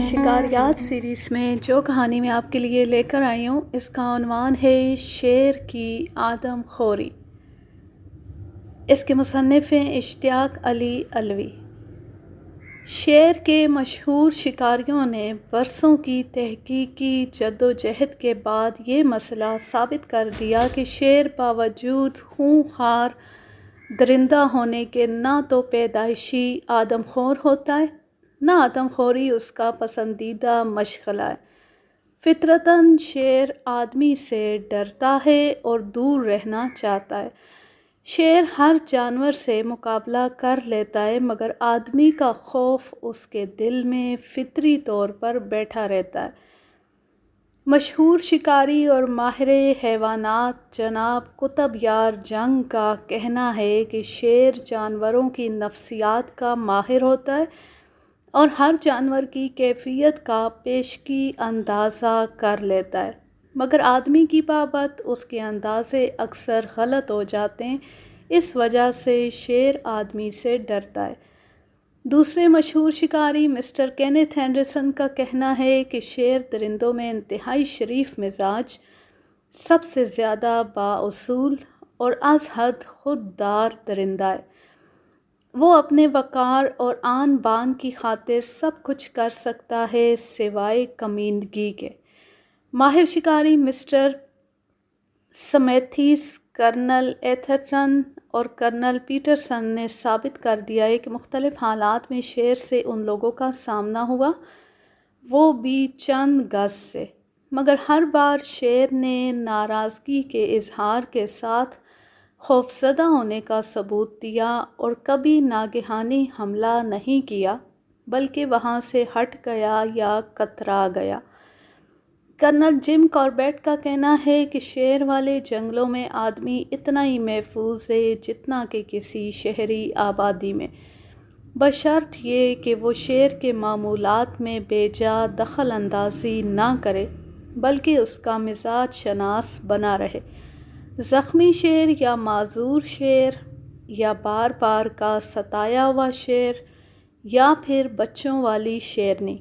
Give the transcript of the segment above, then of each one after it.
شکاریات series میں جو کہانی میں آپ کے لیے لے کر آئی ہوں اس کا عنوان ہے شیر کی آدم خوری۔ اس کے مصنف ہیں اشتیاق علی علوی۔ شیر کے مشہور شکاریوں نے برسوں کی تحقیقی جدوجہد کے بعد یہ مسئلہ ثابت کر دیا کہ شیر باوجود خونخوار درندہ ہونے کے نہ تو پیدائشی آدم خور ہوتا ہے نہ آدم خوری اس کا پسندیدہ مشغلہ ہے۔ فطرتاً شیر آدمی سے ڈرتا ہے اور دور رہنا چاہتا ہے۔ شیر ہر جانور سے مقابلہ کر لیتا ہے مگر آدمی کا خوف اس کے دل میں فطری طور پر بیٹھا رہتا ہے۔ مشہور شکاری اور ماہر حیوانات جناب قطب یار جنگ کا کہنا ہے کہ شیر جانوروں کی نفسیات کا ماہر ہوتا ہے اور ہر جانور کی کیفیت کا پیشگی اندازہ کر لیتا ہے، مگر آدمی کی بابت اس کے اندازے اکثر غلط ہو جاتے ہیں، اس وجہ سے شیر آدمی سے ڈرتا ہے۔ دوسرے مشہور شکاری مسٹر کینتھ اینڈرسن کا کہنا ہے کہ شیر درندوں میں انتہائی شریف مزاج، سب سے زیادہ بااصول اور از حد خوددار درندہ ہے۔ وہ اپنے وقار اور آن بان کی خاطر سب کچھ کر سکتا ہے سوائے کمینگی کے۔ ماہر شکاری مسٹر سمیتھیس، کرنل ایتھرٹن اور کرنل پیٹرسن نے ثابت کر دیا ہے کہ مختلف حالات میں شیر سے ان لوگوں کا سامنا ہوا، وہ بھی چند گز سے، مگر ہر بار شیر نے ناراضگی کے اظہار کے ساتھ خوفزدہ ہونے کا ثبوت دیا اور کبھی ناگہانی حملہ نہیں کیا بلکہ وہاں سے ہٹ گیا یا کترا گیا۔ کرنل جم کاربیٹ کا کہنا ہے کہ شیر والے جنگلوں میں آدمی اتنا ہی محفوظ ہے جتنا کہ کسی شہری آبادی میں، بشرط یہ کہ وہ شیر کے معمولات میں بے جا دخل اندازی نہ کرے بلکہ اس کا مزاج شناس بنا رہے۔ زخمی شیر یا معذور شیر یا بار بار کا ستایا ہوا شیر یا پھر بچوں والی شیرنی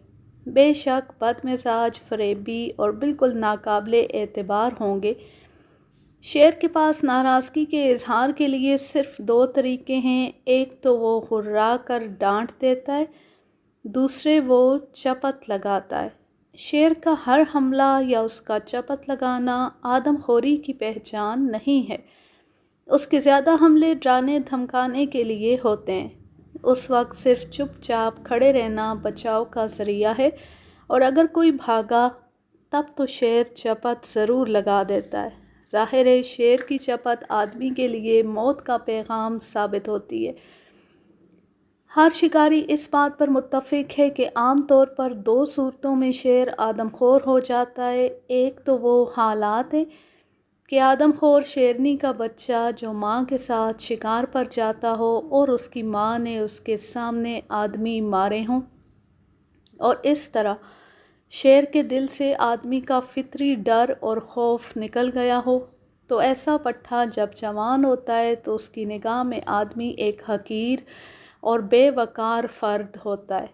بے شک بد مزاج، فریبی اور بالکل ناقابل اعتبار ہوں گے۔ شیر کے پاس ناراضگی کے اظہار کے لیے صرف دو طریقے ہیں، ایک تو وہ ہررا کر ڈانٹ دیتا ہے، دوسرے وہ چپت لگاتا ہے۔ شیر کا ہر حملہ یا اس کا چپت لگانا آدم خوری کی پہچان نہیں ہے۔ اس کے زیادہ حملے ڈرانے دھمکانے کے لیے ہوتے ہیں۔ اس وقت صرف چپ چاپ کھڑے رہنا بچاؤ کا ذریعہ ہے، اور اگر کوئی بھاگا تب تو شیر چپت ضرور لگا دیتا ہے۔ ظاہر ہے شیر کی چپت آدمی کے لیے موت کا پیغام ثابت ہوتی ہے۔ ہر شکاری اس بات پر متفق ہے کہ عام طور پر دو صورتوں میں شیر آدم خور ہو جاتا ہے۔ ایک تو وہ حالات ہیں کہ آدم خور شیرنی کا بچہ جو ماں کے ساتھ شکار پر جاتا ہو اور اس کی ماں نے اس کے سامنے آدمی مارے ہوں اور اس طرح شیر کے دل سے آدمی کا فطری ڈر اور خوف نکل گیا ہو، تو ایسا پٹھا جب جوان ہوتا ہے تو اس کی نگاہ میں آدمی ایک حقیر اور بے وقار فرد ہوتا ہے۔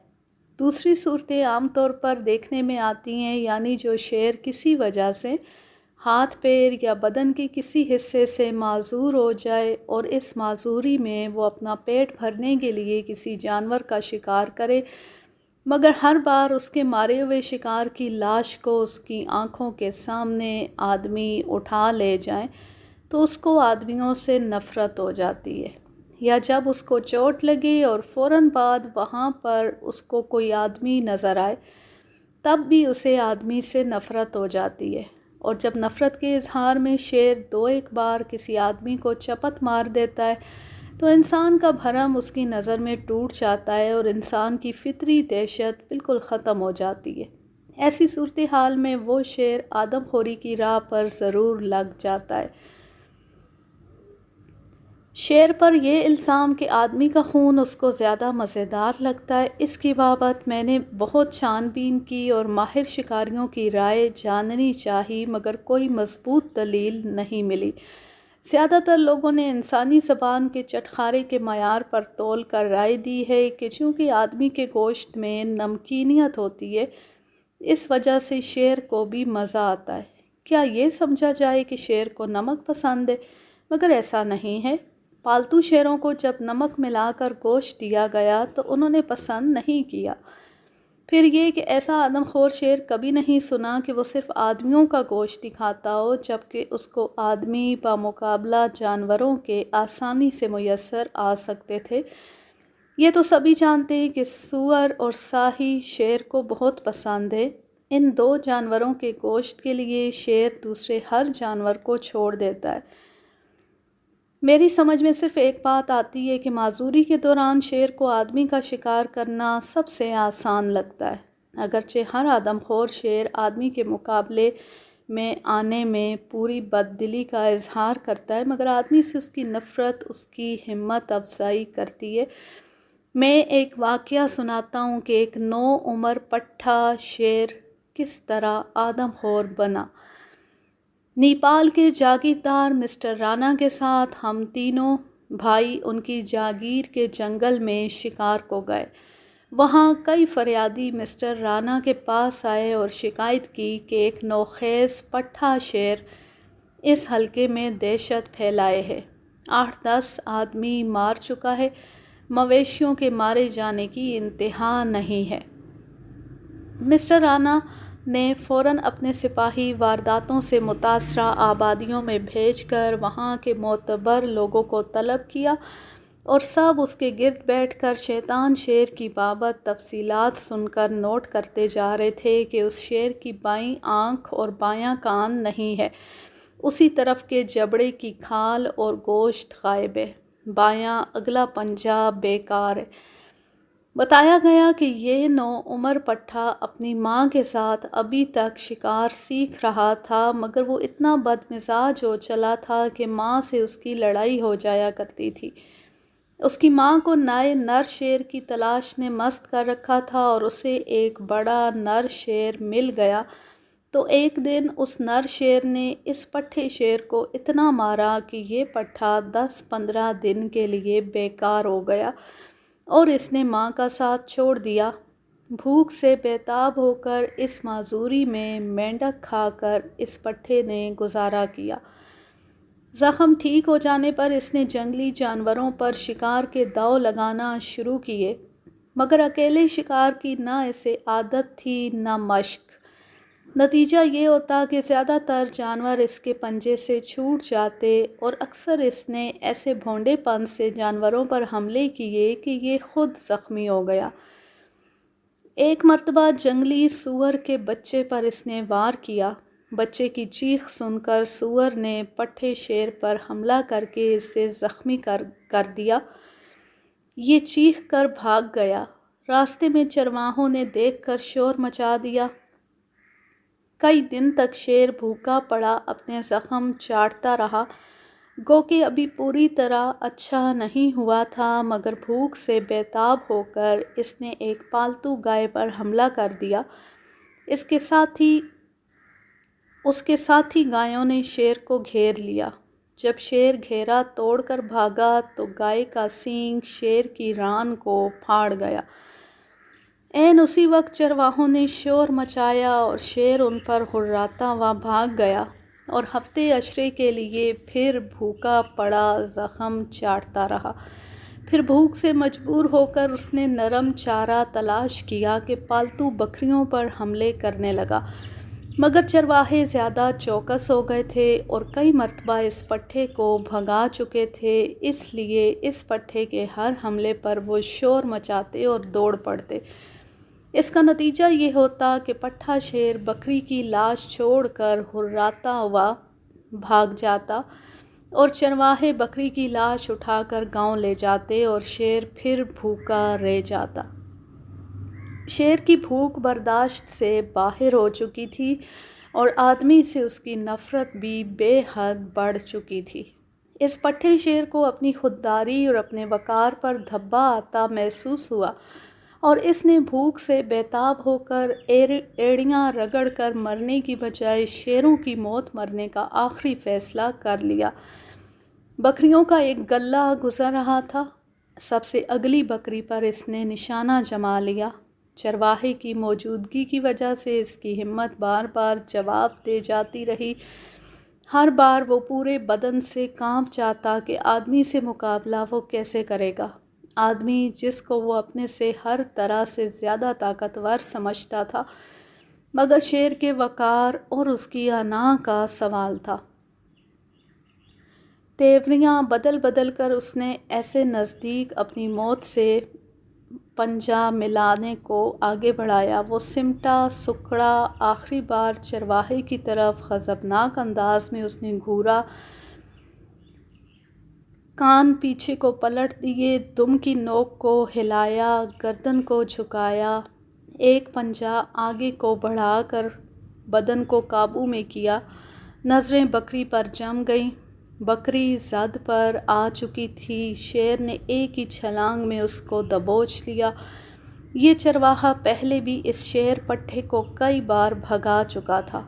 دوسری صورتیں عام طور پر دیکھنے میں آتی ہیں، یعنی جو شیر کسی وجہ سے ہاتھ پیر یا بدن کے کسی حصے سے معذور ہو جائے اور اس معذوری میں وہ اپنا پیٹ بھرنے کے لیے کسی جانور کا شکار کرے، مگر ہر بار اس کے مارے ہوئے شکار کی لاش کو اس کی آنکھوں کے سامنے آدمی اٹھا لے جائیں تو اس کو آدمیوں سے نفرت ہو جاتی ہے، یا جب اس کو چوٹ لگے اور فوراً بعد وہاں پر اس کو کوئی آدمی نظر آئے تب بھی اسے آدمی سے نفرت ہو جاتی ہے۔ اور جب نفرت کے اظہار میں شیر دو ایک بار کسی آدمی کو چپت مار دیتا ہے تو انسان کا بھرم اس کی نظر میں ٹوٹ جاتا ہے اور انسان کی فطری دہشت بالکل ختم ہو جاتی ہے۔ ایسی صورتحال میں وہ شیر آدم خوری کی راہ پر ضرور لگ جاتا ہے۔ شیر پر یہ الزام کہ آدمی کا خون اس کو زیادہ مزیدار لگتا ہے، اس کی بابت میں نے بہت چھان بین کی اور ماہر شکاریوں کی رائے جاننی چاہی مگر کوئی مضبوط دلیل نہیں ملی۔ زیادہ تر لوگوں نے انسانی زبان کے چٹخارے کے معیار پر تول کر رائے دی ہے کہ چونکہ آدمی کے گوشت میں نمکینیت ہوتی ہے، اس وجہ سے شیر کو بھی مزہ آتا ہے۔ کیا یہ سمجھا جائے کہ شیر کو نمک پسند ہے؟ مگر ایسا نہیں ہے۔ پالتو شیروں کو جب نمک ملا کر گوشت دیا گیا تو انہوں نے پسند نہیں کیا۔ پھر یہ کہ ایسا آدم خور شیر کبھی نہیں سنا کہ وہ صرف آدمیوں کا گوشت ہی کھاتا ہو، جبکہ اس کو آدمی بمقابلہ جانوروں کے آسانی سے میسر آ سکتے تھے۔ یہ تو سبھی جانتے ہیں کہ سور اور ساہی شیر کو بہت پسند ہے۔ ان دو جانوروں کے گوشت کے لیے شیر دوسرے ہر جانور کو چھوڑ دیتا ہے۔ میری سمجھ میں صرف ایک بات آتی ہے کہ معذوری کے دوران شیر کو آدمی کا شکار کرنا سب سے آسان لگتا ہے۔ اگرچہ ہر آدم خور شیر آدمی کے مقابلے میں آنے میں پوری بددلی کا اظہار کرتا ہے، مگر آدمی سے اس کی نفرت اس کی ہمت افزائی کرتی ہے۔ میں ایک واقعہ سناتا ہوں کہ ایک نو عمر پٹھا شیر کس طرح آدم خور بنا۔ نیپال کے جاگیردار مسٹر رانا کے ساتھ ہم تینوں بھائی ان کی جاگیر کے جنگل میں شکار کو گئے۔ وہاں کئی فریادی مسٹر رانا کے پاس آئے اور شکایت کی کہ ایک نوخیز پٹھا شیر اس حلقے میں دہشت پھیلائے ہے، 8-10 آدمی مار چکا ہے، مویشیوں کے مارے جانے کی انتہا نہیں ہے۔ مسٹر رانا نے فوراً اپنے سپاہی وارداتوں سے متاثرہ آبادیوں میں بھیج کر وہاں کے معتبر لوگوں کو طلب کیا اور سب اس کے گرد بیٹھ کر شیطان شیر کی بابت تفصیلات سن کر نوٹ کرتے جا رہے تھے کہ اس شیر کی بائیں آنکھ اور بایاں کان نہیں ہے، اسی طرف کے جبڑے کی کھال اور گوشت غائب ہے، بایاں اگلا پنجہ بیکار ہے۔ بتایا گیا کہ یہ نو عمر پٹھا اپنی ماں کے ساتھ ابھی تک شکار سیکھ رہا تھا، مگر وہ اتنا بدمزاج ہو چلا تھا کہ ماں سے اس کی لڑائی ہو جایا کرتی تھی۔ اس کی ماں کو نئے نر شیر کی تلاش نے مست کر رکھا تھا اور اسے ایک بڑا نر شیر مل گیا تو ایک دن اس نر شیر نے اس پٹھے شیر کو اتنا مارا کہ یہ پٹھا 10-15 دن کے لیے بیکار ہو گیا اور اس نے ماں کا ساتھ چھوڑ دیا۔ بھوک سے بیتاب ہو کر اس معذوری میں مینڈک کھا کر اس پٹھے نے گزارا کیا۔ زخم ٹھیک ہو جانے پر اس نے جنگلی جانوروں پر شکار کے داؤ لگانا شروع کیے، مگر اکیلے شکار کی نہ اسے عادت تھی نہ مشق۔ نتیجہ یہ ہوتا کہ زیادہ تر جانور اس کے پنجے سے چھوٹ جاتے اور اکثر اس نے ایسے بھونڈے پن سے جانوروں پر حملے کیے کہ یہ خود زخمی ہو گیا۔ ایک مرتبہ جنگلی سور کے بچے پر اس نے وار کیا۔ بچے کی چیخ سن کر سور نے پٹھے شیر پر حملہ کر کے اسے زخمی کر دیا۔ یہ چیخ کر بھاگ گیا۔ راستے میں چرواہوں نے دیکھ کر شور مچا دیا۔ کئی دن تک شیر بھوکا پڑا اپنے زخم چاٹتا رہا، گو کہ ابھی پوری طرح اچھا نہیں ہوا تھا، مگر بھوک سے بیتاب ہو کر اس نے ایک پالتو گائے پر حملہ کر دیا۔ اس کے ساتھی گایوں نے شیر کو گھیر لیا۔ جب شیر گھیرا توڑ کر بھاگا تو گائے کا سینگ شیر کی ران کو پھاڑ گیا۔ عین اسی وقت چرواہوں نے شور مچایا اور شیر ان پر ہراتا ہوا بھاگ گیا اور ہفتے عشرے کے لیے پھر بھوکا پڑا زخم چاٹتا رہا۔ پھر بھوک سے مجبور ہو کر اس نے نرم چارہ تلاش کیا کہ پالتو بکریوں پر حملے کرنے لگا، مگر چرواہے زیادہ چوکس ہو گئے تھے اور کئی مرتبہ اس پٹھے کو بھگا چکے تھے، اس لیے اس پٹھے کے ہر حملے پر وہ شور مچاتے اور دوڑ پڑتے۔ اس کا نتیجہ یہ ہوتا کہ پٹھا شیر بکری کی لاش چھوڑ کر ہراتا ہوا بھاگ جاتا اور چرواہے بکری کی لاش اٹھا کر گاؤں لے جاتے اور شیر پھر بھوکا رہ جاتا۔ شیر کی بھوک برداشت سے باہر ہو چکی تھی اور آدمی سے اس کی نفرت بھی بے حد بڑھ چکی تھی۔ اس پٹھے شیر کو اپنی خودداری اور اپنے وقار پر دھبا آتا محسوس ہوا اور اس نے بھوک سے بیتاب ہو کر ایڑیاں رگڑ کر مرنے کی بجائے شیروں کی موت مرنے کا آخری فیصلہ کر لیا۔ بکریوں کا ایک گلہ گزر رہا تھا۔ سب سے اگلی بکری پر اس نے نشانہ جما لیا۔ چرواہے کی موجودگی کی وجہ سے اس کی ہمت بار بار جواب دے جاتی رہی۔ ہر بار وہ پورے بدن سے کانپ جاتا کہ آدمی سے مقابلہ وہ کیسے کرے گا، آدمی جس کو وہ اپنے سے ہر طرح سے زیادہ طاقتور سمجھتا تھا، مگر شیر کے وقار اور اس کی انا کا سوال تھا۔ تیوریاں بدل بدل کر اس نے ایسے نزدیک اپنی موت سے پنجہ ملانے کو آگے بڑھایا۔ وہ سمٹا سکڑا، آخری بار چرواہے کی طرف غضبناک انداز میں اس نے گھورا، کان پیچھے کو پلٹ دیے، دم کی نوک کو ہلایا، گردن کو جھکایا، ایک پنجہ آگے کو بڑھا کر بدن کو قابو میں کیا۔ نظریں بکری پر جم گئیں۔ بکری زد پر آ چکی تھی۔ شیر نے ایک ہی چھلانگ میں اس کو دبوچ لیا۔ یہ چرواہا پہلے بھی اس شیر پٹھے کو کئی بار بھگا چکا تھا۔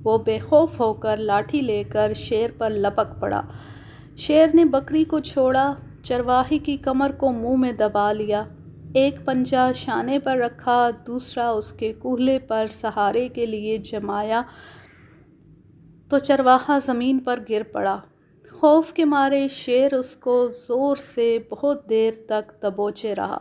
وہ بے خوف ہو کر لاٹھی لے کر شیر پر لپک پڑا۔ شیر نے بکری کو چھوڑا، چرواہے کی کمر کو منہ میں دبا لیا، ایک پنجہ شانے پر رکھا، دوسرا اس کے کولہے پر سہارے کے لیے جمایا تو چرواہا زمین پر گر پڑا۔ خوف کے مارے شیر اس کو زور سے بہت دیر تک دبوچے رہا۔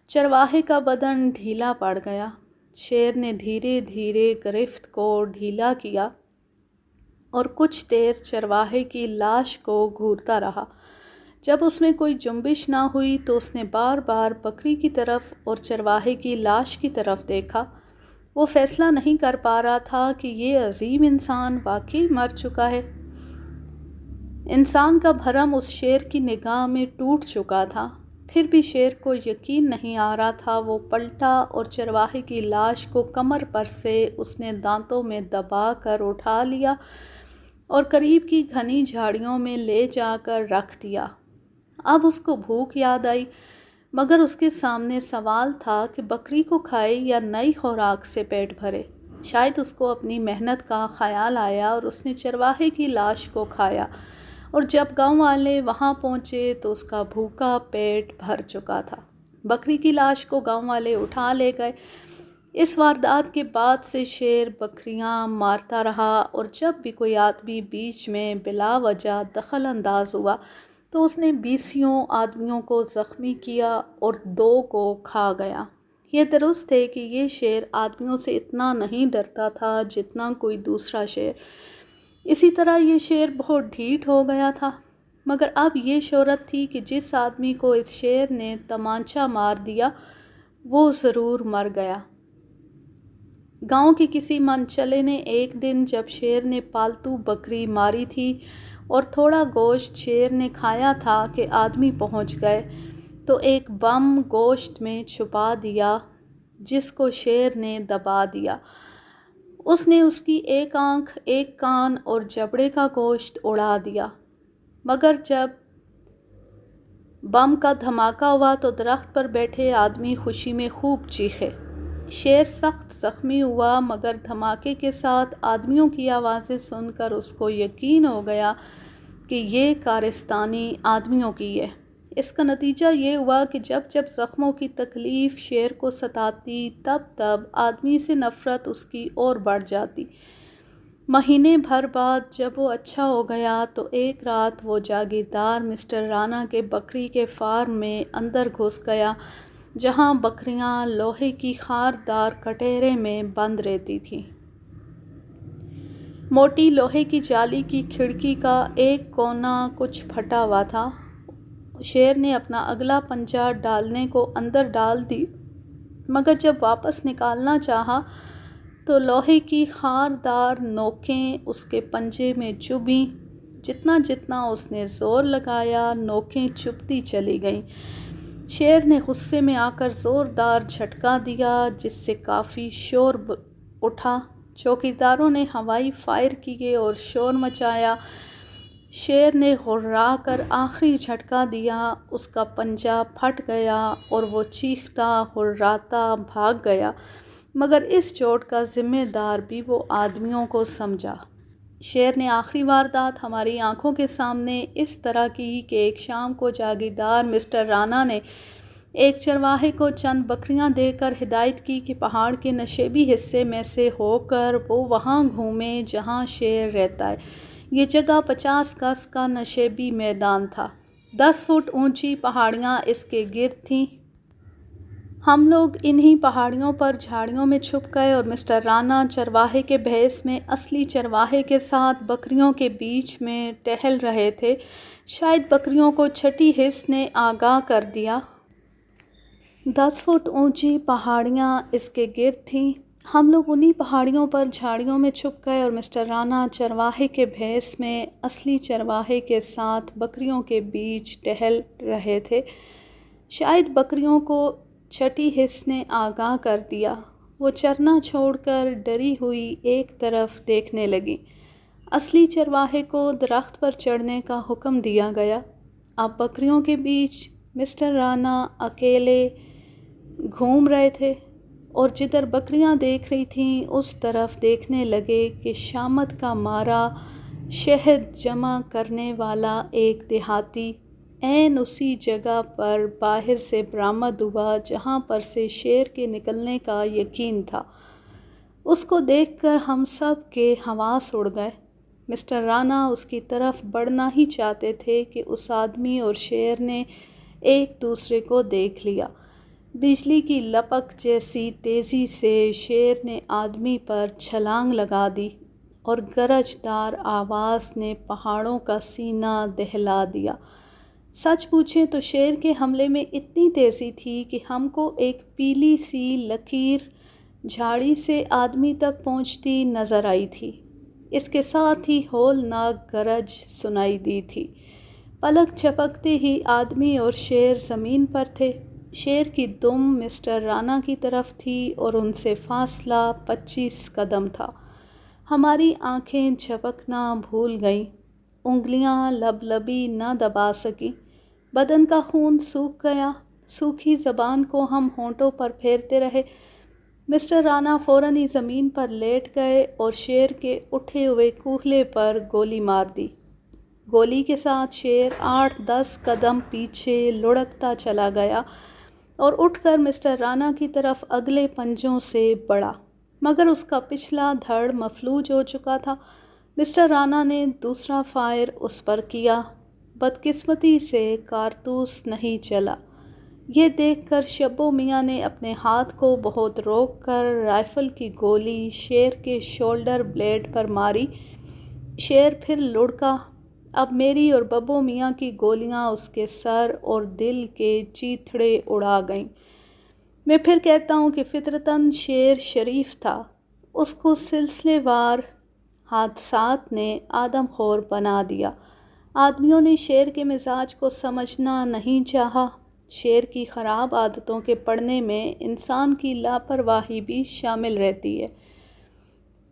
چرواہے کا بدن ڈھیلا پڑ گیا۔ شیر نے دھیرے دھیرے گرفت کو ڈھیلا کیا اور کچھ دیر چرواہے کی لاش کو گھورتا رہا۔ جب اس میں کوئی جنبش نہ ہوئی تو اس نے بار بار بکری کی طرف اور چرواہے کی لاش کی طرف دیکھا۔ وہ فیصلہ نہیں کر پا رہا تھا کہ یہ عظیم انسان واقعی مر چکا ہے۔ انسان کا بھرم اس شیر کی نگاہ میں ٹوٹ چکا تھا، پھر بھی شیر کو یقین نہیں آ رہا تھا۔ وہ پلٹا اور چرواہے کی لاش کو کمر پر سے اس نے دانتوں میں دبا کر اٹھا لیا اور قریب کی گھنی جھاڑیوں میں لے جا کر رکھ دیا۔ اب اس کو بھوک یاد آئی، مگر اس کے سامنے سوال تھا کہ بکری کو کھائے یا نئی خوراک سے پیٹ بھرے۔ شاید اس کو اپنی محنت کا خیال آیا اور اس نے چرواہے کی لاش کو کھایا، اور جب گاؤں والے وہاں پہنچے تو اس کا بھوکا پیٹ بھر چکا تھا۔ بکری کی لاش کو گاؤں والے اٹھا لے گئے۔ اس واردات کے بعد سے شیر بکریاں مارتا رہا، اور جب بھی کوئی آدمی بیچ میں بلا وجہ دخل انداز ہوا تو اس نے 20 آدمیوں کو زخمی کیا اور 2 کو کھا گیا۔ یہ درست ہے کہ یہ شیر آدمیوں سے اتنا نہیں ڈرتا تھا جتنا کوئی دوسرا شیر۔ اسی طرح یہ شیر بہت ڈھیٹ ہو گیا تھا، مگر اب یہ شہرت تھی کہ جس آدمی کو اس شیر نے تمانچہ مار دیا وہ ضرور مر گیا۔ گاؤں کے کسی من چلے نے ایک دن جب شیر نے پالتو بکری ماری تھی اور تھوڑا گوشت شیر نے کھایا تھا کہ آدمی پہنچ گئے تو ایک بم گوشت میں چھپا دیا جس کو شیر نے دبا دیا۔ اس نے اس کی ایک آنکھ، ایک کان اور جبڑے کا گوشت اڑا دیا، مگر جب بم کا دھماکہ ہوا تو درخت پر بیٹھے آدمی خوشی میں خوب چیخے۔ شیر سخت زخمی ہوا، مگر دھماکے کے ساتھ آدمیوں کی آوازیں سن کر اس کو یقین ہو گیا کہ یہ کارستانی آدمیوں کی ہے۔ اس کا نتیجہ یہ ہوا کہ جب جب زخموں کی تکلیف شیر کو ستاتی تب تب آدمی سے نفرت اس کی اور بڑھ جاتی۔ مہینے بھر بعد جب وہ اچھا ہو گیا تو ایک رات وہ جاگیردار مسٹر رانا کے بکری کے فارم میں اندر گھس گیا، جہاں بکریاں لوہے کی خاردار کٹہرے میں بند رہتی تھیں۔ موٹی لوہے کی جالی کی کھڑکی کا ایک کونا کچھ پھٹا ہوا تھا۔ شیر نے اپنا اگلا پنجہ ڈالنے کو اندر ڈال دی، مگر جب واپس نکالنا چاہا تو لوہے کی خاردار نوکیں اس کے پنجے میں چبھیں۔ جتنا جتنا اس نے زور لگایا نوکیں چبھتی چلی گئیں۔ شیر نے غصے میں آ کر زوردار جھٹکا دیا جس سے کافی شور اٹھا۔ چوکیداروں نے ہوائی فائر کیے اور شور مچایا۔ شیر نے غرا کر آخری جھٹکا دیا، اس کا پنجہ پھٹ گیا اور وہ چیختا غراتا بھاگ گیا، مگر اس چوٹ کا ذمہ دار بھی وہ آدمیوں کو سمجھا۔ شیر نے آخری واردات ہماری آنکھوں کے سامنے اس طرح کی کہ ایک شام کو جاگیردار مسٹر رانا نے ایک چرواہے کو چند بکریاں دے کر ہدایت کی کہ پہاڑ کے نشیبی حصے میں سے ہو کر وہ وہاں گھومے جہاں شیر رہتا ہے۔ یہ جگہ 50 گز کا نشیبی میدان تھا۔ 10 فٹ اونچی پہاڑیاں اس کے گرد تھیں۔ ہم لوگ انہی پہاڑیوں پر جھاڑیوں میں چھپ گئے اور مسٹر رانا چرواہے کے بھیس میں اصلی چرواہے کے ساتھ بکریوں کے بیچ میں ٹہل رہے تھے۔ شاید بکریوں کو چھٹی حس نے آگاہ کر دیا۔ 10 فٹ اونچی پہاڑیاں اس کے گرد تھیں۔ ہم لوگ انہی پہاڑیوں پر جھاڑیوں میں چھپ گئے اور مسٹر رانا چرواہے کے بھیس میں اصلی چرواہے کے ساتھ بکریوں کے بیچ ٹہل رہے تھے۔ شاید بکریوں کو چھٹی حس نے آگاہ کر دیا۔ وہ چرنا چھوڑ کر ڈری ہوئی ایک طرف دیکھنے لگیں۔ اصلی چرواہے کو درخت پر چڑھنے کا حکم دیا گیا۔ اب بکریوں کے بیچ مسٹر رانا اکیلے گھوم رہے تھے اور جدھر بکریاں دیکھ رہی تھیں اس طرف دیکھنے لگے کہ شامت کا مارا شہد جمع کرنے والا ایک دیہاتی عین اسی جگہ پر باہر سے برآمد ہوا جہاں پر سے شیر کے نکلنے کا یقین تھا۔ اس کو دیکھ کر ہم سب کے حواس اڑ گئے۔ مسٹر رانا اس کی طرف بڑھنا ہی چاہتے تھے کہ اس آدمی اور شیر نے ایک دوسرے کو دیکھ لیا۔ بجلی کی لپک جیسی تیزی سے شیر نے آدمی پر چھلانگ لگا دی اور گرج دار آواز نے پہاڑوں کا سینہ دہلا دیا۔ سچ پوچھیں تو شیر کے حملے میں اتنی تیزی تھی کہ ہم کو ایک پیلی سی لکیر جھاڑی سے آدمی تک پہنچتی نظر آئی تھی۔ اس کے ساتھ ہی ہولناک گرج سنائی دی تھی۔ پلک جھپکتے ہی آدمی اور شیر زمین پر تھے۔ شیر کی دم مسٹر رانا کی طرف تھی اور ان سے فاصلہ 25 قدم تھا۔ ہماری آنکھیں جھپکنا بھول گئیں، انگلیاں لبلبی نہ دبا سکیں، بدن کا خون سوکھ گیا۔ سوکھی زبان کو ہم ہونٹوں پر پھیرتے رہے۔ مسٹر رانا فوراً ہی زمین پر لیٹ گئے اور شیر کے اٹھے ہوئے کوہلے پر گولی مار دی۔ گولی کے ساتھ شیر 8-10 قدم پیچھے لڑھکتا چلا گیا اور اٹھ کر مسٹر رانا کی طرف اگلے پنجوں سے بڑھا، مگر اس کا پچھلا دھڑ مفلوج ہو چکا تھا۔ مسٹر رانا نے دوسرا فائر اس پر کیا۔ بدقسمتی سے کارتوس نہیں چلا۔ یہ دیکھ کر شبو میاں نے اپنے ہاتھ کو بہت روک کر رائفل کی گولی شیر کے شولڈر بلیڈ پر ماری۔ شیر پھر لڑھکا۔ اب میری اور ببو میاں کی گولیاں اس کے سر اور دل کے چیتھڑے اڑا گئیں۔ میں پھر کہتا ہوں کہ فطرتاً شیر شریف تھا۔ اس کو سلسلے وار حادثات نے آدم خور بنا دیا۔ آدمیوں نے شیر کے مزاج کو سمجھنا نہیں چاہا۔ شیر کی خراب عادتوں کے پڑھنے میں انسان کی لاپرواہی بھی شامل رہتی ہے۔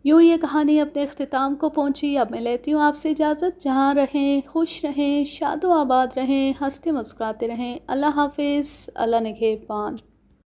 یوں یہ کہانی اپنے اختتام کو پہنچی۔ اب میں لیتی ہوں آپ سے اجازت۔ جہاں رہیں خوش رہیں، شاد و آباد رہیں، ہنستے مسکراتے رہیں۔ اللہ حافظ، اللہ نگہبان۔